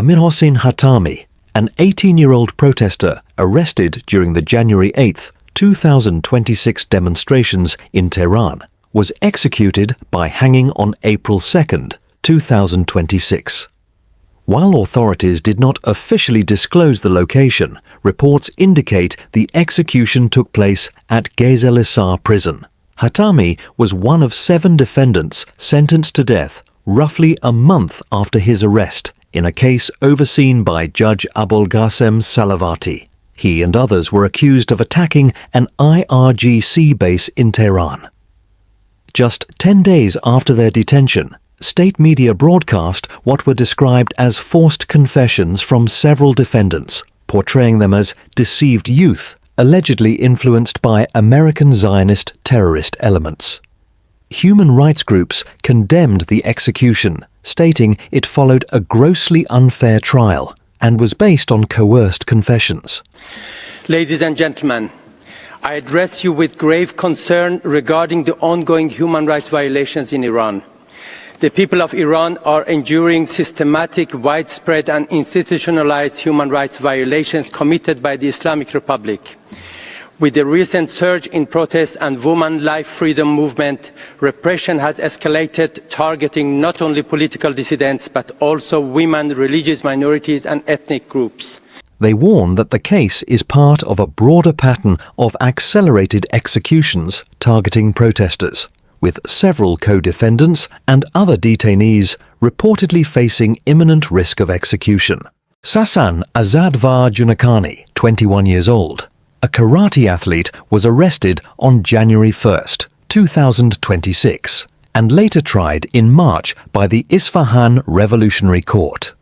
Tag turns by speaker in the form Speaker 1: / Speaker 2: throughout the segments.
Speaker 1: Amir Hossein Hatami, an 18-year-old protester arrested during the January 8, 2026 demonstrations in Tehran, was executed by hanging on April 2, 2026. While authorities did not officially disclose the location, reports indicate the execution took place at Gezer prison. Hatami was one of 7 defendants sentenced to death roughly a month after his arrest in a case overseen by Judge Abolghasem Salavati. He and others were accused of attacking an IRGC base in Tehran. Just 10 days after their detention, state media broadcast what were described as forced confessions from several defendants, portraying them as deceived youth, allegedly influenced by American Zionist terrorist elements. Human rights groups condemned the execution, stating it followed a grossly unfair trial and was based on coerced confessions.
Speaker 2: Ladies and gentlemen, I address you with grave concern regarding the ongoing human rights violations in Iran. The people of Iran are enduring systematic, widespread and institutionalized human rights violations committed by the Islamic Republic. With the recent surge in protests and women's life freedom movement, repression has escalated, targeting not only political dissidents but also women, religious minorities and ethnic groups.
Speaker 1: They warn that the case is part of a broader pattern of accelerated executions targeting protesters, with several co-defendants and other detainees reportedly facing imminent risk of execution. Sasan Azadvar Junakani, 21 years old, a karate athlete, was arrested on January 1, 2026, and later tried in March by the Isfahan Revolutionary Court.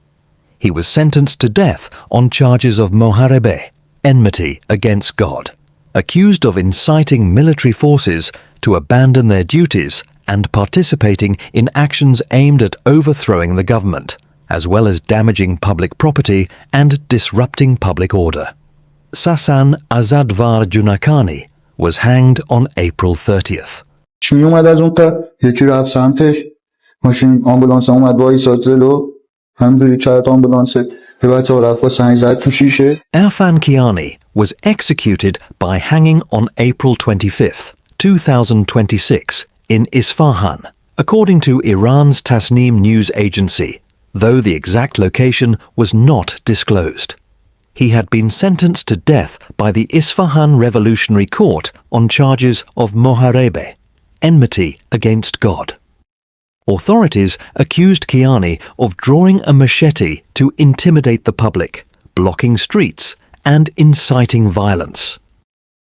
Speaker 1: He was sentenced to death on charges of moharebe, enmity against God, accused of inciting military forces to abandon their duties and participating in actions aimed at overthrowing the government, as well as damaging public property and disrupting public order. Sasan Azadvar Junakani was hanged on April 30th. Irfan Kiani was executed by hanging on April 25th, 2026 in Isfahan, according to Iran's Tasnim news agency, though the exact location was not disclosed. He had been sentenced to death by the Isfahan Revolutionary Court on charges of moharebe, enmity against God. Authorities accused Kiani of drawing a machete to intimidate the public, blocking streets, and inciting violence.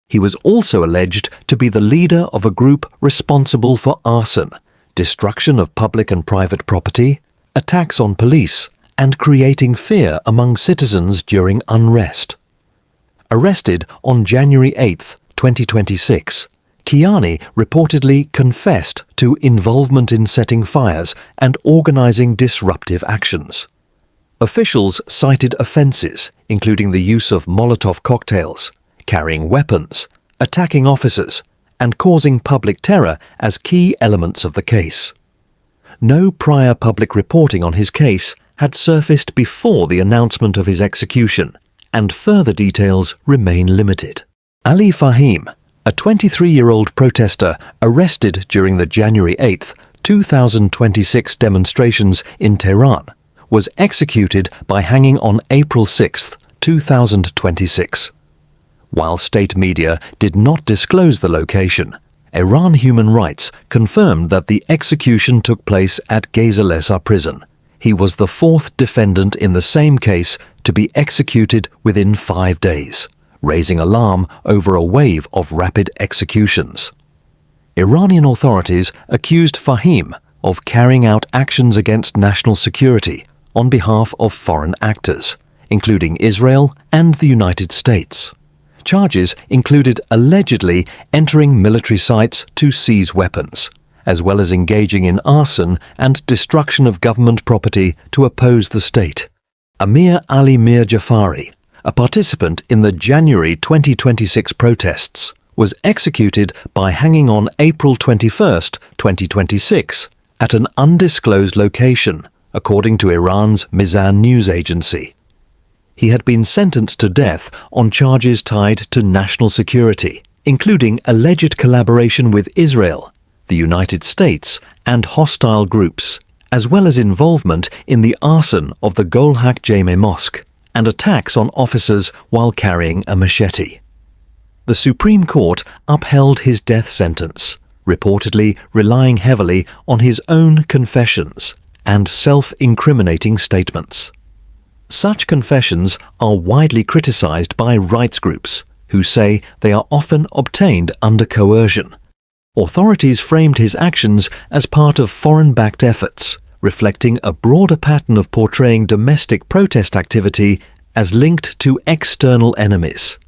Speaker 1: He was also alleged to be the leader of a group responsible for arson, destruction of public and private property, attacks on police, and creating fear among citizens during unrest. Arrested on January 8, 2026, Kiani reportedly confessed to involvement in setting fires and organizing disruptive actions. Officials cited offenses, including the use of Molotov cocktails, carrying weapons, attacking officers, and causing public terror as key elements of the case. No prior public reporting on his case had surfaced before the announcement of his execution, and further details remain limited. Ali Fahim, a 23-year-old protester arrested during the January 8, 2026 demonstrations in Tehran, was executed by hanging on April 6, 2026. While state media did not disclose the location, Iran Human Rights confirmed that the execution took place at Gezer prison. He was the 4th defendant in the same case to be executed within 5 days, raising alarm over a wave of rapid executions. Iranian authorities accused Fahim of carrying out actions against national security on behalf of foreign actors, including Israel and the United States. Charges included allegedly entering military sites to seize weapons, as well as engaging in arson and destruction of government property to oppose the state. Amir Ali Mir Jafari, a participant in the January 2026 protests, was executed by hanging on April 21, 2026, at an undisclosed location according to Iran's Mizan news agency. He had been sentenced to death on charges tied to national security, including alleged collaboration with Israel, the United States, and hostile groups, as well as involvement in the arson of the Golhak Jame Mosque and attacks on officers while carrying a machete. The Supreme Court upheld his death sentence, reportedly relying heavily on his own confessions and self-incriminating statements. Such confessions are widely criticized by rights groups, who say they are often obtained under coercion. Authorities framed his actions as part of foreign-backed efforts, reflecting a broader pattern of portraying domestic protest activity as linked to external enemies.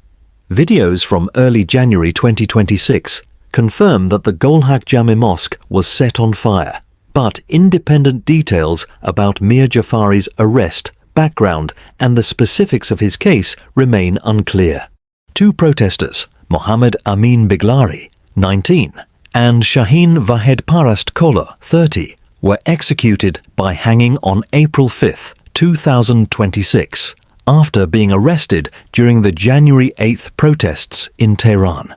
Speaker 1: Videos from early January 2026 confirm that the Golhak Jame Mosque was set on fire, but independent details about Mir Jafari's arrest, background, and the specifics of his case remain unclear. Two protesters, Mohammed Amin Biglari, 19, and Shaheen Vahed Parast Kola, 30, were executed by hanging on April 5, 2026, after being arrested during the January 8th protests in Tehran.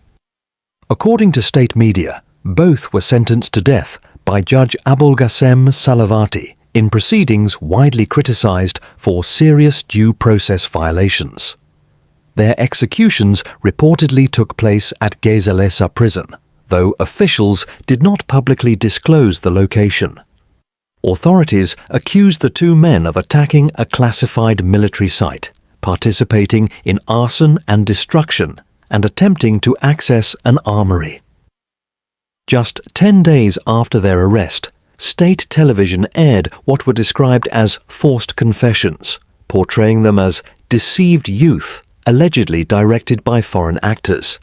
Speaker 1: According to state media, both were sentenced to death by Judge Abolghasem Salavati in proceedings widely criticized for serious due process violations. Their executions reportedly took place at Gezalesa prison, though officials did not publicly disclose the location. Authorities accused the two men of attacking a classified military site, participating in arson and destruction, and attempting to access an armory. Just 10 days after their arrest, state television aired what were described as forced confessions, portraying them as deceived youth allegedly directed by foreign actors.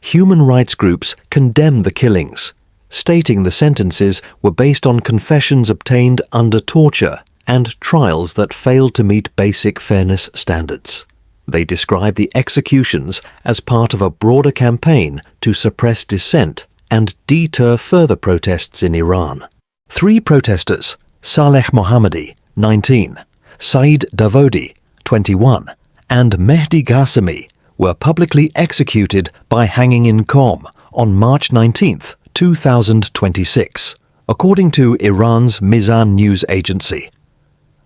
Speaker 1: Human rights groups condemned the killings, stating the sentences were based on confessions obtained under torture and trials that failed to meet basic fairness standards. They describe the executions as part of a broader campaign to suppress dissent and deter further protests in Iran. Three protesters, Saleh Mohammadi, 19, Saeed Davodi, 21, and Mehdi Ghassemi, were publicly executed by hanging in Qom on March 19, 2026, according to Iran's Mizan news agency.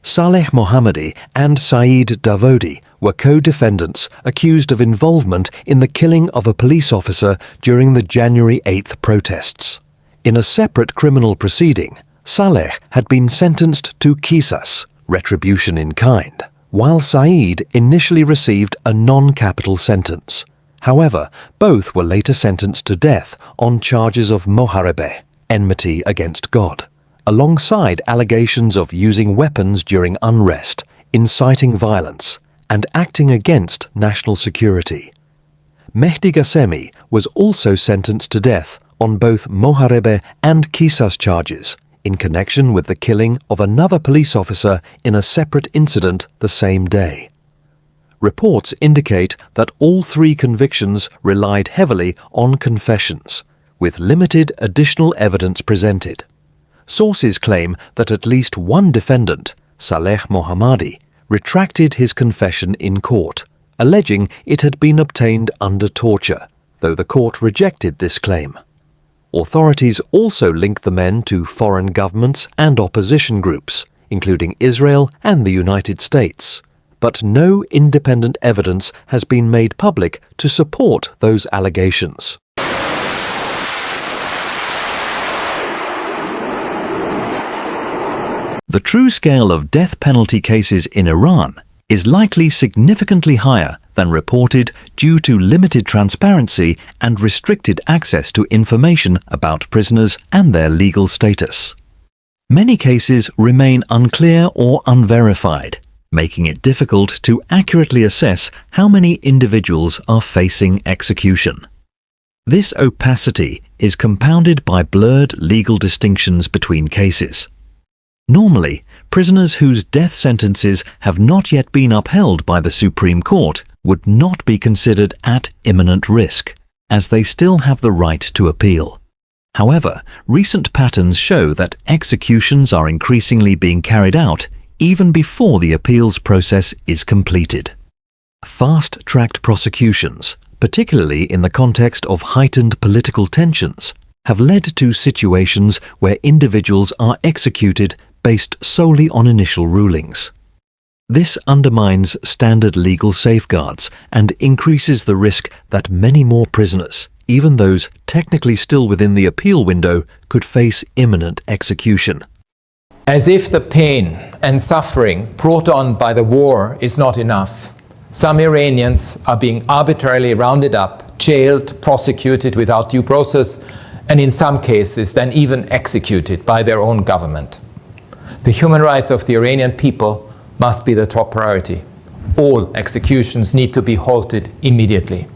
Speaker 1: Saleh Mohammadi and Saeed Davodi were co-defendants accused of involvement in the killing of a police officer during the January 8th protests. In a separate criminal proceeding, Saleh had been sentenced to qisas, retribution in kind, while Saeed initially received a non-capital sentence. However, both were later sentenced to death on charges of moharebe, enmity against God, alongside allegations of using weapons during unrest, inciting violence, and acting against national security. Mehdi Ghassemi was also sentenced to death on both moharebe and qisas charges in connection with the killing of another police officer in a separate incident the same day. Reports indicate that all three convictions relied heavily on confessions, with limited additional evidence presented. Sources claim that at least one defendant, Saleh Mohammadi, retracted his confession in court, alleging it had been obtained under torture, though the court rejected this claim. Authorities also link the men to foreign governments and opposition groups, including Israel and the United States, but no independent evidence has been made public to support those allegations. The true scale of death penalty cases in Iran is likely significantly higher than reported due to limited transparency and restricted access to information about prisoners and their legal status. Many cases remain unclear or unverified, making it difficult to accurately assess how many individuals are facing execution. This opacity is compounded by blurred legal distinctions between cases. Normally, prisoners whose death sentences have not yet been upheld by the Supreme Court would not be considered at imminent risk, as they still have the right to appeal. However, recent patterns show that executions are increasingly being carried out even before the appeals process is completed. Fast-tracked prosecutions, particularly in the context of heightened political tensions, have led to situations where individuals are executed based solely on initial rulings. This undermines standard legal safeguards and increases the risk that many more prisoners, even those technically still within the appeal window, could face imminent execution.
Speaker 3: As if the pain and suffering brought on by the war is not enough, some Iranians are being arbitrarily rounded up, jailed, prosecuted without due process, and in some cases then even executed by their own government. The human rights of the Iranian people must be the top priority. All executions need to be halted immediately.